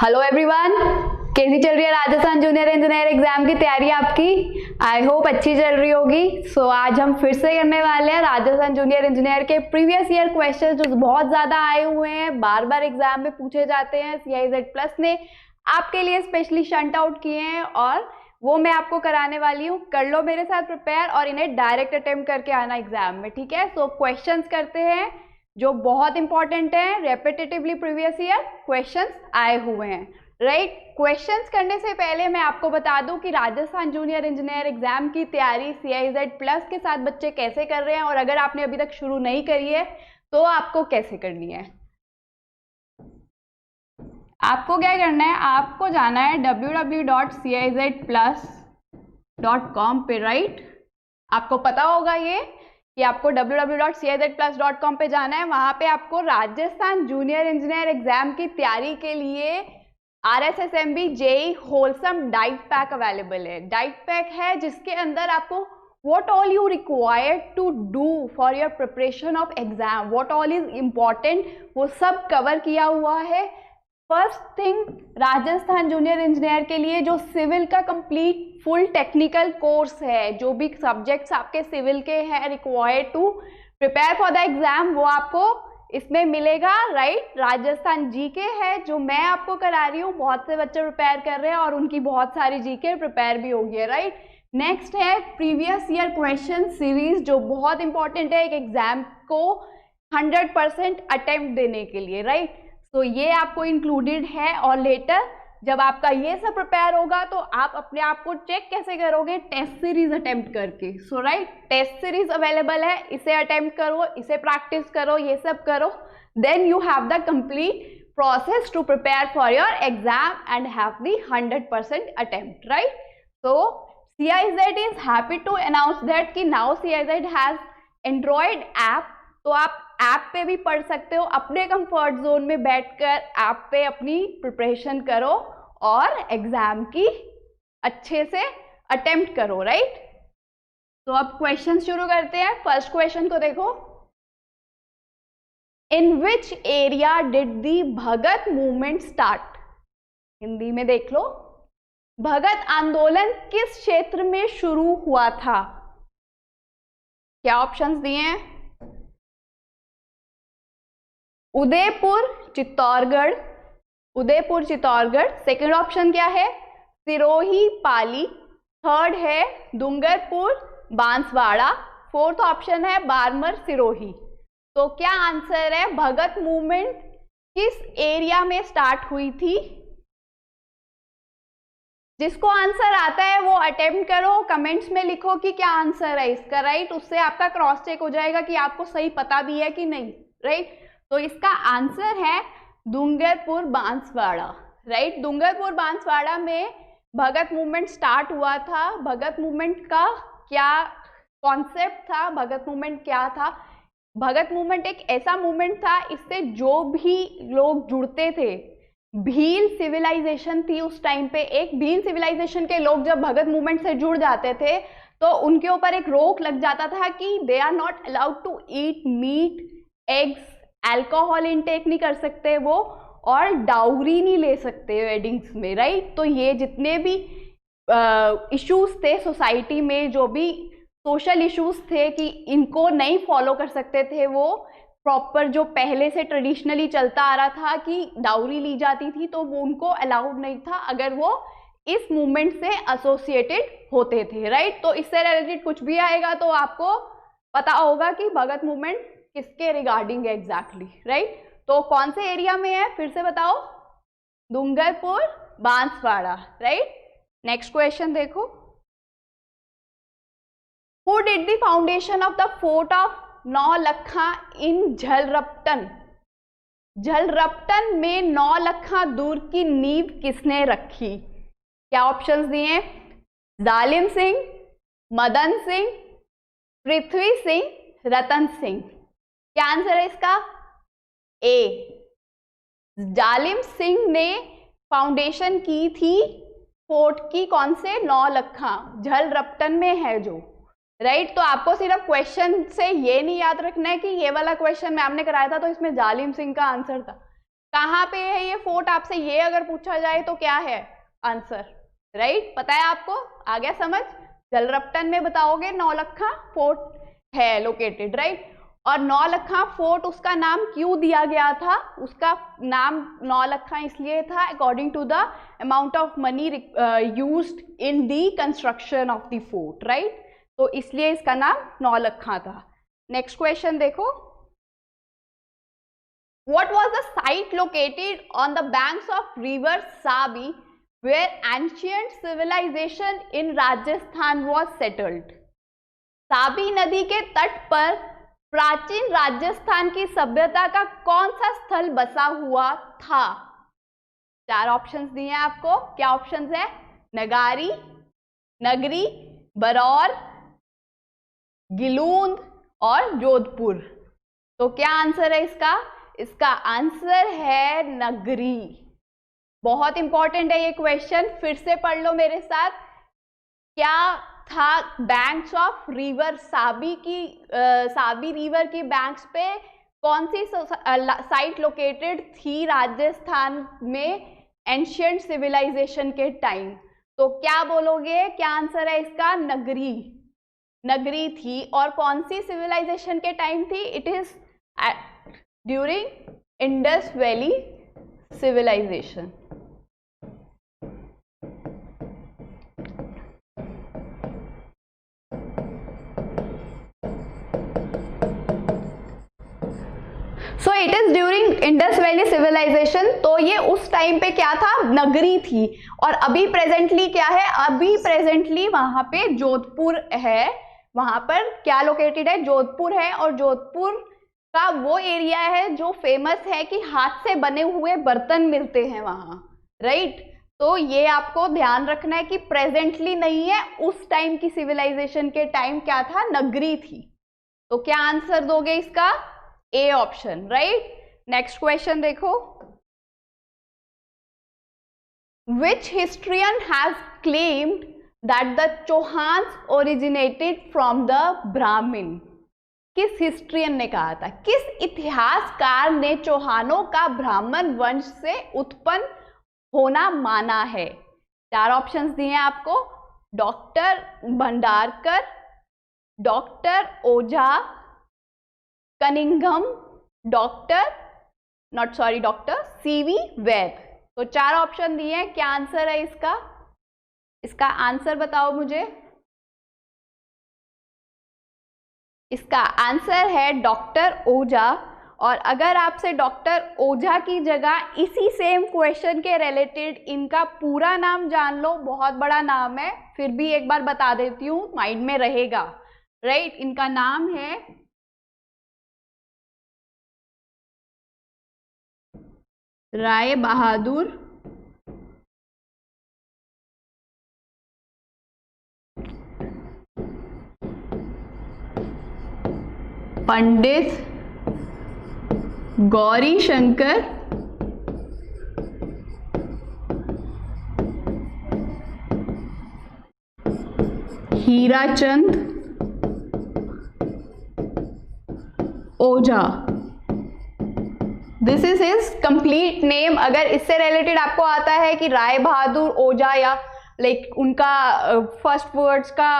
Hello everyone, कैसी चल रही है राजस्थान जूनियर इंजीनियर एग्जाम की तैयारी आपकी? आई होप अच्छी चल रही होगी। सो आज हम फिर से करने वाले हैं राजस्थान जूनियर इंजीनियर के प्रीवियस ईयर क्वेश्चंस जो बहुत ज्यादा आए हुए हैं, बार बार एग्जाम में पूछे जाते हैं। CIZ+ ने आपके लिए स्पेशली शंट आउट किए हैं और वो मैं आपको कराने वाली हूँ। कर लो मेरे साथ प्रिपेयर और इन्हें डायरेक्ट अटेम्प्ट करके आना एग्जाम में, ठीक है? सो क्वेश्चंस करते हैं जो बहुत इंपॉर्टेंट है, रेपिटेटिवली प्रीवियस ईयर क्वेश्चंस आए हुए हैं, राइट? क्वेश्चंस करने से पहले मैं आपको बता दूं कि राजस्थान जूनियर इंजीनियर एग्जाम की तैयारी CIZ+ के साथ बच्चे कैसे कर रहे हैं और अगर आपने अभी तक शुरू नहीं करी है तो आपको कैसे करनी है। आपको क्या करना है, आपको जाना है www.cizplus.com पे, राइट? आपको पता होगा ये कि आपको www.cizplus.com पे जाना है। वहां पे आपको राजस्थान जूनियर इंजीनियर एग्जाम की तैयारी के लिए RSSMB JEE wholesome diet pack available है। डाइट पैक है जिसके अंदर आपको what all you required to do for your preparation of exam, what all is important, वो सब कवर किया हुआ है। First thing, Rajasthan junior engineer के लिए जो सिविल का कंप्लीट फुल टेक्निकल कोर्स है, जो भी सब्जेक्ट्स आपके सिविल के हैं required to prepare for the exam, वो आपको इसमें मिलेगा, राइट? राजस्थान जीके है जो मैं आपको करा रही हूँ। बहुत से बच्चे प्रिपेयर कर रहे हैं और उनकी बहुत सारी जीके प्रिपेयर भी होगी है, राइट? नेक्स्ट है प्रीवियस ईयर क्वेश्चन सीरीज जो बहुत इंपॉर्टेंट है एक एग्जाम को 100% अटेम्प्ट देने के लिए, राइट? तो ये आपको इंक्लूडेड है और लेटर जब आपका ये सब प्रिपेयर होगा तो आप अपने आप को चेक कैसे करोगे? टेस्ट सीरीज अटेम्प्ट करके। सो राइट, टेस्ट सीरीज अवेलेबल है, इसे अटेम्प्ट करो, इसे प्रैक्टिस करो, ये सब करो, then you have the complete process to prepare for your exam and have the 100% attempt, right? So CIZ is happy to announce that कि now CIZ has Android app, तो आप ऐप पे भी पढ़ सकते हो। अपने कंफर्ट जोन में बैठकर ऐप पे अपनी प्रिपरेशन करो और एग्जाम की अच्छे से अटेम्प्ट करो, राइट? तो अब क्वेश्चन शुरू करते हैं। फर्स्ट क्वेश्चन को देखो, in which area did the Bhagat movement start? Hindi में देख लो, भगत आंदोलन किस क्षेत्र में शुरू हुआ था? क्या ऑप्शंस दिए हैं? उदयपुर चित्तौड़गढ़, उदयपुर चित्तौड़गढ़। सेकंड ऑप्शन क्या है? सिरोही पाली। थर्ड है डूंगरपुर बांसवाड़ा। फोर्थ ऑप्शन है बारमर सिरोही। तो क्या आंसर है? भगत मूवमेंट किस एरिया में स्टार्ट हुई थी? जिसको आंसर आता है वो अटेम्प्ट करो, कमेंट्स में लिखो कि क्या आंसर है इसका, राइट? उससे आपका क्रॉस चेक हो जाएगा कि आपको सही पता भी है कि नहीं, राइट? तो इसका आंसर है डूंगरपुर बांसवाड़ा, राइट? डूंगरपुर बांसवाड़ा में भगत मूवमेंट स्टार्ट हुआ था। भगत मूवमेंट का क्या कॉन्सेप्ट था? भगत मूवमेंट क्या था? भगत मूवमेंट एक ऐसा मूवमेंट था, इससे जो भी लोग जुड़ते थे, भील सिविलाइजेशन थी उस टाइम पे, एक भील सिविलाइजेशन के लोग जब भगत मूवमेंट से जुड़ जाते थे तो उनके ऊपर एक रोक लग जाता था कि they are not allowed to eat meat, eggs, alcohol intake नहीं कर सकते वो, और डाउरी नहीं ले सकते वेडिंग्स में, राइट? तो ये जितने भी इश्यूज थे सोसाइटी में, जो भी सोशल इश्यूज थे कि इनको नहीं फॉलो कर सकते थे, वो प्रॉपर जो पहले से ट्रेडिशनली चलता आ रहा था कि डाउरी ली जाती थी, तो वो उनको अलाउड नहीं था अगर वो इस मूवमेंट से एसोसिएटेड होते थे, राइट? तो इससे रिलेटेड कुछ भी आएगा तो आपको पता होगा कि भगत मूवमेंट किसके रिगार्डिंग है एग्जैक्टली, राइट? तो कौन से एरिया में है फिर से बताओ? Dungarpur Banswara, right? Next question देखो, who did the foundation of the fort of Naulakha in Jhalrapatan? Jhalrapatan में नौलखा दुर्ग की नींव किसने रखी? क्या ऑप्शंस दिए हैं? जालिम सिंह, मदन सिंह, पृथ्वी सिंह, रतन सिंह। क्या आंसर है इसका? ए, जालिम सिंह ने फाउंडेशन की थी फोर्ट की, कौन से? नौलखा, झलरपटन में है जो, राइट? तो आपको सिर्फ क्वेश्चन से ये नहीं याद रखना है कि ये वाला क्वेश्चन मैम ने कराया था तो इसमें जालिम सिंह का आंसर था। कहाँ पे है ये फोर्ट, आपसे ये अगर पूछा जाए तो क्या है आंसर, राइट? पता है आपको, आ गया समझ? जलरप्टन में बताओगे नौलखा फोर्ट है लोकेटेड, राइट? और नौलखा फोर्ट उसका नाम क्यों दिया गया था? उसका नाम नौलखा इसलिए था according to the amount of money used in the construction of the fort, right? तो इसलिए इसका नाम नौलखा था। नेक्स्ट क्वेश्चन देखो, what was the site located on the banks of river Sabi where ancient civilization in Rajasthan was settled? Sabi नदी के तट पर प्राचीन राजस्थान की सभ्यता का कौन सा स्थल बसा हुआ था? 4 ऑप्शंस दिए हैं आपको, क्या ऑप्शंस है? नगारी, नगरी, बरौर, गिलूंद और जोधपुर। तो क्या आंसर है इसका? इसका आंसर है नगरी। बहुत इंपॉर्टेंट है ये क्वेश्चन, फिर से पढ़ लो मेरे साथ। क्या था बैंक्स ऑफ रिवर साबी की, साबी रिवर की बैंक्स पे कौन सी साइट लोकेटेड थी राजस्थान में एंशिएंट सिविलाइजेशन के टाइम? तो क्या बोलोगे, क्या आंसर है इसका? नगरी, नगरी थी। और कौन सी सिविलाइजेशन के टाइम थी? It is during Indus valley civilization. So it is during Indus valley civilization. तो ये उस टाइम पे क्या था? नगरी थी। और अभी प्रेजेंटली क्या है? अभी प्रेजेंटली वहां पे जोधपुर है। वहां पर क्या लोकेटेड है? जोधपुर है। और जोधपुर का वो एरिया है जो फेमस है कि हाथ से बने हुए बर्तन मिलते हैं वहां, राइट? तो ये आपको ध्यान रखना है कि प्रेजेंटली नहीं है, उस टाइम की सिविलाइजेशन के टाइम क्या था? नगरी थी। तो क्या आंसर दोगे इसका? A option, right? Next question देखो, which historian has claimed that the Chauhans originated from the Brahmin? किस हिस्ट्रियन ने कहा था, किस इतिहासकार ने चौहानों का ब्राह्मण वंश से उत्पन्न होना माना है? 4 ऑप्शंस दिए हैं आपको, डॉक्टर भंडारकर, डॉक्टर ओझा, कनिंघम, डॉक्टर सीवी वैद। तो 4 ऑप्शन दिए हैं, क्या आंसर है इसका? इसका आंसर बताओ मुझे। इसका आंसर है डॉक्टर ओझा। और अगर आपसे डॉक्टर ओझा की जगह इसी सेम क्वेश्चन के रिलेटेड इनका पूरा नाम जान लो, बहुत बड़ा नाम है, फिर भी एक बार बता देती हूँ, माइंड में रहेगा, राइट? इनका नाम है Rai Bahadur Pandit Gauri Shankar Hirachand Ojha. This is his complete name. अगर इससे रिलेटेड आपको आता है कि राय बहादुर ओझा या लाइक उनका फर्स्ट वर्ड्स का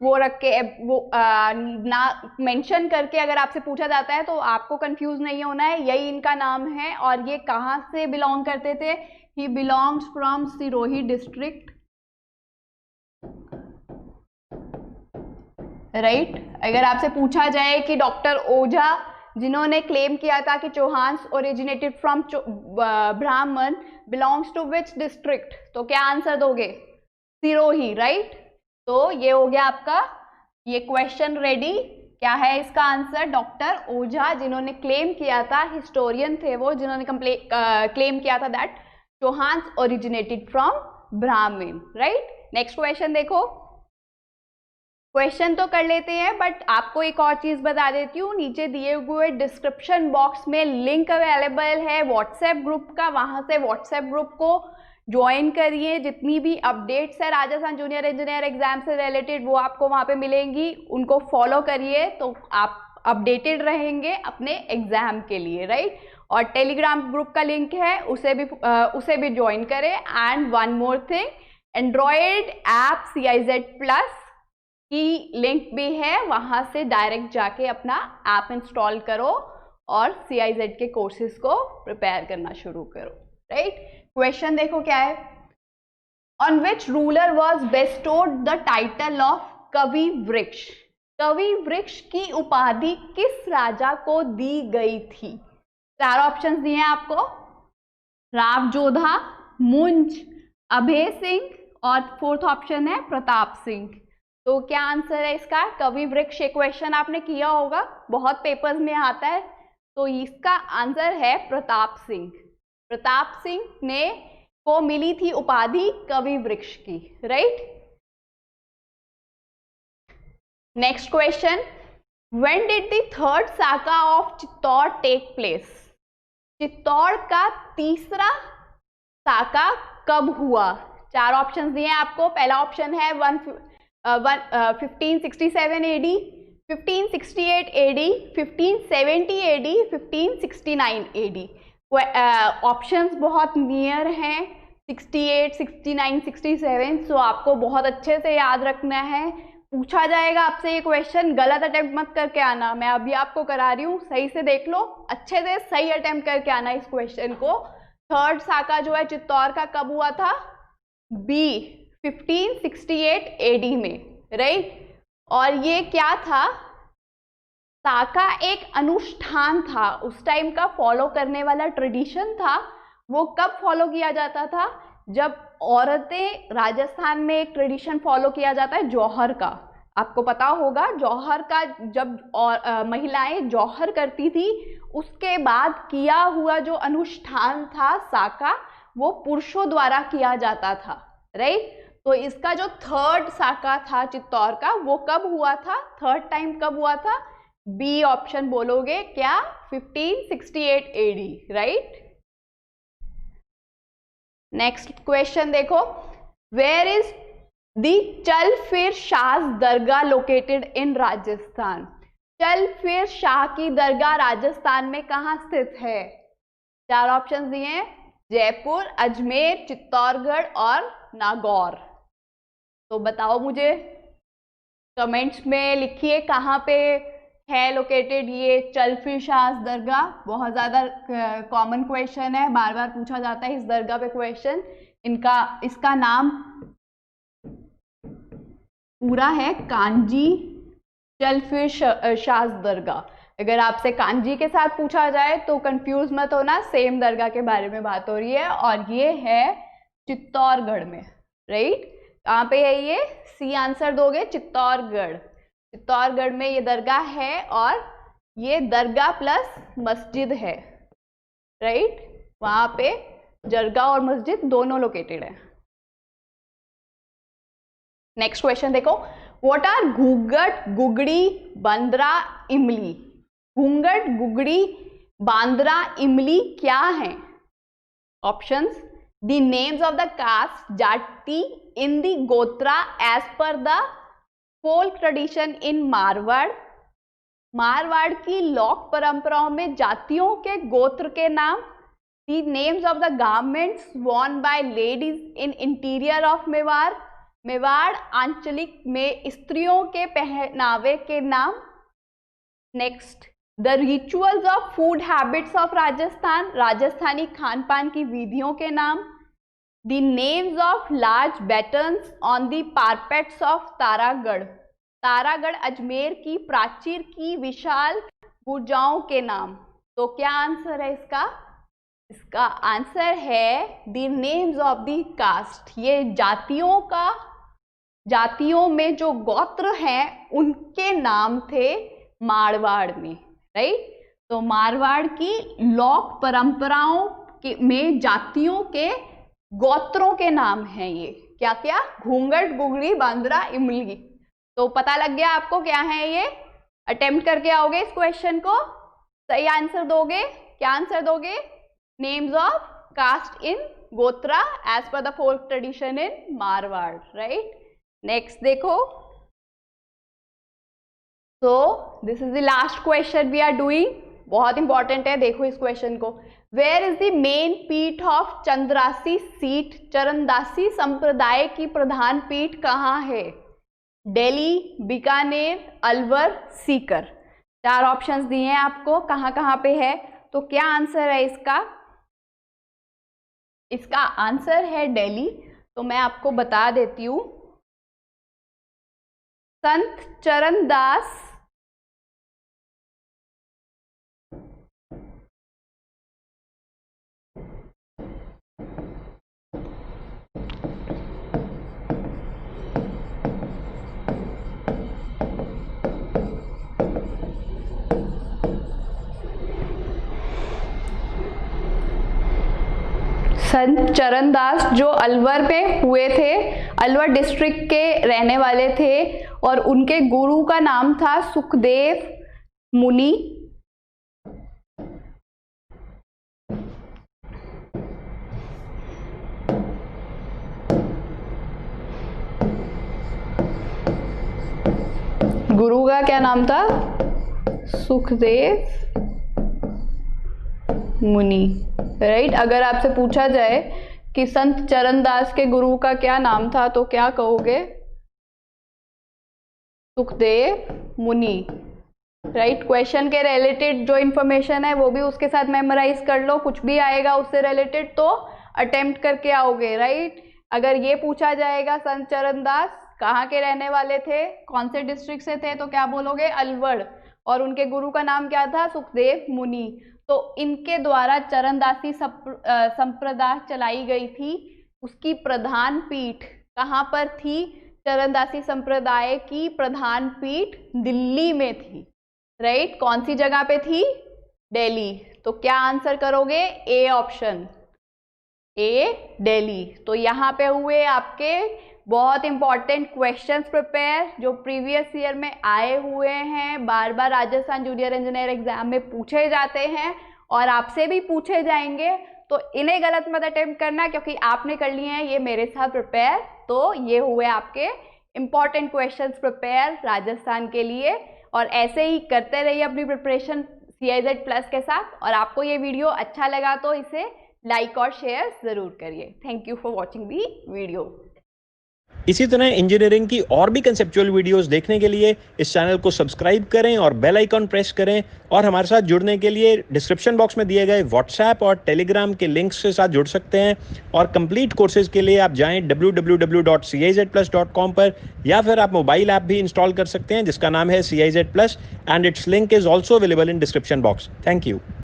वो रख के वो ना मेंशन करके अगर आपसे पूछा जाता है तो आपको कंफ्यूज नहीं होना है, यही इनका नाम है। और ये कहाँ से बिलोंग करते थे? He belongs from Sirohi district, right? अगर आपसे पूछा जाए कि डॉक्टर ओझा जिन्होंने क्लेम किया था कि चौहान्स ओरिजिनेटेड फ्रॉम ब्राह्मण बिलोंग्स टू विच डिस्ट्रिक्ट, तो क्या आंसर दोगे? सिरोही, राइट? तो ये हो गया आपका ये क्वेश्चन रेडी। क्या है इसका आंसर? डॉक्टर ओझा जिन्होंने क्लेम किया था, हिस्टोरियन थे वो, जिन्होंने क्लेम किया था दैट चौहान्स ओरिजिनेटेड फ्रॉम ब्राह्मण, राइट? नेक्स्ट क्वेश्चन देखो, क्वेश्चन तो कर लेते हैं बट आपको एक और चीज बता देती हूँ, नीचे दिए हुए डिस्क्रिप्शन बॉक्स में लिंक अवेलेबल है व्हाट्सएप ग्रुप का, वहां से व्हाट्सएप ग्रुप को ज्वाइन करिए। जितनी भी अपडेट्स है राजस्थान जूनियर इंजीनियर एग्जाम से रिलेटेड वो आपको वहां पे मिलेंगी, उनको फॉलो करिए तो आप अपडेटेड रहेंगे अपने एग्जाम के लिए, राइट? और टेलीग्राम ग्रुप का लिंक है, उसे भी ज्वाइन करें। And one more thing, Android app CIZ plus की लिंक भी है, वहां से डायरेक्ट जाके अपना ऐप इंस्टॉल करो और CIZ के कोर्सेज को प्रिपेयर करना शुरू करो, राइट। क्वेश्चन देखो क्या है, on which ruler was bestowed the title of कवि वृक्ष। कवि वृक्ष की उपाधि किस राजा को दी गई थी? 4 ऑप्शंस दिए हैं आपको, राव जोधा, मुंज, अभय सिंह और 4th ऑप्शन है प्रताप सिंह। तो क्या आंसर है इसका? कवि वृक्ष। क्वेश्चन आपने किया होगा, बहुत पेपर्स में आता है, तो इसका आंसर है प्रताप सिंह। प्रताप सिंह ने को मिली थी उपाधि कवि वृक्ष की, right. Next question, when did the third saka of Chittor take place. Chittor का तीसरा साका कब हुआ? 4 ऑप्शन दिए हैं आपको। पहला ऑप्शन है 1567 AD, 1568 AD, 1570 AD, 1569 AD। Options बहुत नियर हैं, 68, 69, 67, सो आपको बहुत अच्छे से याद रखना है। पूछा जाएगा आपसे ये क्वेश्चन, गलत अटेम्प्ट मत करके आना, मैं अभी आपको करा रही हूँ, सही से देख लो, अच्छे से सही अटेम्प्ट करके आना इस क्वेश्चन को। थर्ड साका जो है चित्तौड़ का कब हुआ था? बी 1568 AD में, राइट। और ये क्या था? साका एक अनुष्ठान था, उस टाइम का फॉलो करने वाला ट्रेडिशन था। वो कब फॉलो किया जाता था? जब औरतें, राजस्थान में एक ट्रेडिशन फॉलो किया जाता है जौहर का, आपको पता होगा जौहर का, जब महिलाएं जौहर करती थी उसके बाद किया हुआ जो अनुष्ठान था साका, वो पुरुषों द्वारा किया जाता था, राइट। तो इसका जो थर्ड साका था चित्तौड़ का, वो कब हुआ था? थर्ड टाइम कब हुआ था? बी ऑप्शन बोलोगे क्या? 1568 AD, राइट। नेक्स्ट क्वेश्चन देखो, वेयर इज द चल फिर शाह दरगाह लोकेटेड इन राजस्थान। चल फिर शाह की दरगाह राजस्थान में कहाँ स्थित है? 4 ऑप्शन दिए हैं, जयपुर, अजमेर, चित्तौड़गढ़ और नागौर। तो बताओ मुझे, कमेंट्स में लिखिए कहाँ पे है लोकेटेड ये चल फिर शाह दरगाह। बहुत ज़्यादा कॉमन क्वेश्चन है, बार बार पूछा जाता है इस दरगाह पे क्वेश्चन। इसका नाम पूरा है कांजी चल फिर शाह दरगाह। अगर आपसे कांजी के साथ पूछा जाए तो कंफ्यूज मत होना, सेम दरगाह के बारे में बात हो रही है, और ये है चित्तौड़गढ़ में, राइट। कहाँ पे है ये? सी आंसर दोगे, चित्तौड़गढ़। चित्तौड़गढ़ में ये दरगाह है, और ये दरगाह प्लस मस्जिद है, राइट। वहां पे दरगाह और मस्जिद दोनों लोकेटेड है। नेक्स्ट क्वेश्चन देखो, व्हाट आर घूंघट, गुगड़ी, बांद्रा, इमली। घूंघट, गुगड़ी, बांद्रा, इमली क्या है? Options, the names of the caste jati in the gotra as per the folk tradition in Marwar. Marwar की लोक परंपराओं में जातियों के गोत्र के नाम। The names of the garments worn by ladies in interior of Mewar. Mewar आंचलिक में स्त्रियों के पहनावे के नाम। Next, the rituals of food habits of Rajasthan. Rajasthani खान पान की विधियों के नाम। The names of large battens on the parapets of Taragarh. Taragarh Ajmer की प्राचीर की विशाल बुर्जाओं के नाम। तो क्या आंसर है इसका? इसका आंसर है the names of the caste. ये जातियों में जो गोत्र हैं उनके नाम थे मारवाड़ में, राइट। तो मारवाड़ की लोक परंपराओं में जातियों के गोत्रों के नाम हैं ये। क्या क्या? घूंघट, गुगड़ी, बांद्रा, इमली। तो पता लग गया आपको क्या है ये? अटेम्प्ट करके आओगे इस क्वेश्चन को, सही आंसर दोगे। क्या आंसर दोगे? Names of cast in gotra as per the folk tradition in Marwar, right. Next देखो, so this is the last question we are doing. बहुत इंपॉर्टेंट है, देखो इस क्वेश्चन को। वेयर इज द मेन पीठ ऑफ चंद्रासी सीट? चरणदासी संप्रदाय की प्रधान पीठ कहाँ है? दिल्ली, बीकानेर, अलवर, सीकर। 4 ऑप्शंस दिए हैं आपको, कहाँ कहाँ पे है। तो क्या आंसर है इसका? इसका आंसर है दिल्ली। तो मैं आपको बता देती हूं, संत चरणदास संत चरणदास जो अलवर में हुए थे, अलवर डिस्ट्रिक्ट के रहने वाले थे, और उनके गुरु का नाम था सुखदेव मुनि। गुरु का क्या नाम था? सुखदेव मुनि, राइट। अगर आपसे पूछा जाए कि संत चरणदास के गुरु का क्या नाम था तो क्या कहोगे? सुखदेव मुनि, राइट। क्वेश्चन के रिलेटेड जो इंफॉर्मेशन है वो भी उसके साथ मेमोराइज कर लो, कुछ भी आएगा उससे रिलेटेड तो अटेम्प्ट करके आओगे, राइट। अगर ये पूछा जाएगा संत चरणदास कहाँ के रहने वाले थे, कौन से डिस्ट्रिक्ट से थे, तो क्या बोलोगे? अलवर। और उनके गुरु का नाम क्या था? सुखदेव मुनि। तो इनके द्वारा चरणदासी संप्रदाय चलाई गई थी, उसकी प्रधान पीठ कहाँ पर थी? चरणदासी संप्रदाय की प्रधान पीठ दिल्ली में थी, राइट। कौन सी जगह पे थी? दिल्ली। तो क्या आंसर करोगे? ए ऑप्शन, ए दिल्ली। तो यहाँ पे हुए आपके बहुत इंपॉर्टेंट क्वेश्चंस प्रिपेयर जो प्रीवियस ईयर में आए हुए हैं, बार बार राजस्थान जूनियर इंजीनियर एग्जाम में पूछे जाते हैं और आपसे भी पूछे जाएंगे। तो इन्हें गलत मत अटेम्प्ट करना, क्योंकि आपने कर लिए हैं ये मेरे साथ प्रिपेयर। तो ये हुए आपके इंपॉर्टेंट क्वेश्चंस प्रिपेयर राजस्थान के लिए, और ऐसे ही करते रहिए अपनी प्रिपरेशन CIZ प्लस के साथ। और आपको ये वीडियो अच्छा लगा तो इसे लाइक और शेयर जरूर करिए। Thank you for watching the video. इसी तरह इंजीनियरिंग की और भी कंसेप्चुअल वीडियोस देखने के लिए इस चैनल को सब्सक्राइब करें और बेल आइकॉन प्रेस करें, और हमारे साथ जुड़ने के लिए डिस्क्रिप्शन बॉक्स में दिए गए व्हाट्सएप और टेलीग्राम के लिंक्स के साथ जुड़ सकते हैं। और कंप्लीट कोर्सेज के लिए आप जाएं www.cizplus.com पर, या फिर आप मोबाइल ऐप भी इंस्टॉल कर सकते हैं जिसका नाम है CIZ Plus, and it's link is also available in description box. Thank you.